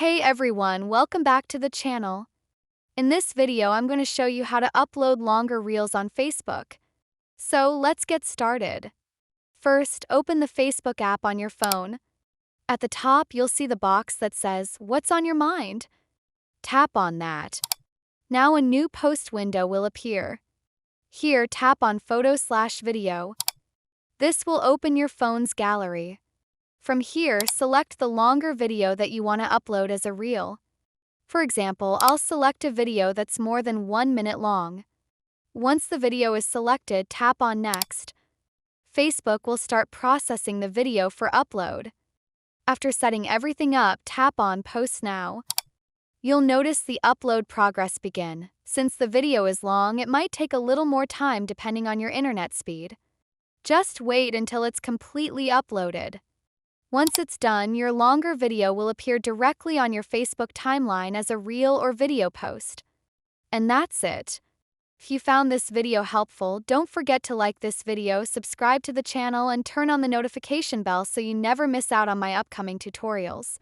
Hey everyone, welcome back to the channel. In this video, I'm going to show you how to upload longer reels on Facebook. So let's get started. First, open the Facebook app on your phone. At the top, you'll see the box that says, "What's on your mind?" Tap on that. Now a new post window will appear. Here, tap on Photo/Video. This will open your phone's gallery. From here, select the longer video that you want to upload as a reel. For example, I'll select a video that's more than 1 minute long. Once the video is selected, tap on Next. Facebook will start processing the video for upload. After setting everything up, tap on Post Now. You'll notice the upload progress begin. Since the video is long, it might take a little more time depending on your internet speed. Just wait until it's completely uploaded. Once it's done, your longer video will appear directly on your Facebook timeline as a reel or video post. And that's it. If you found this video helpful, don't forget to like this video, subscribe to the channel, and turn on the notification bell so you never miss out on my upcoming tutorials.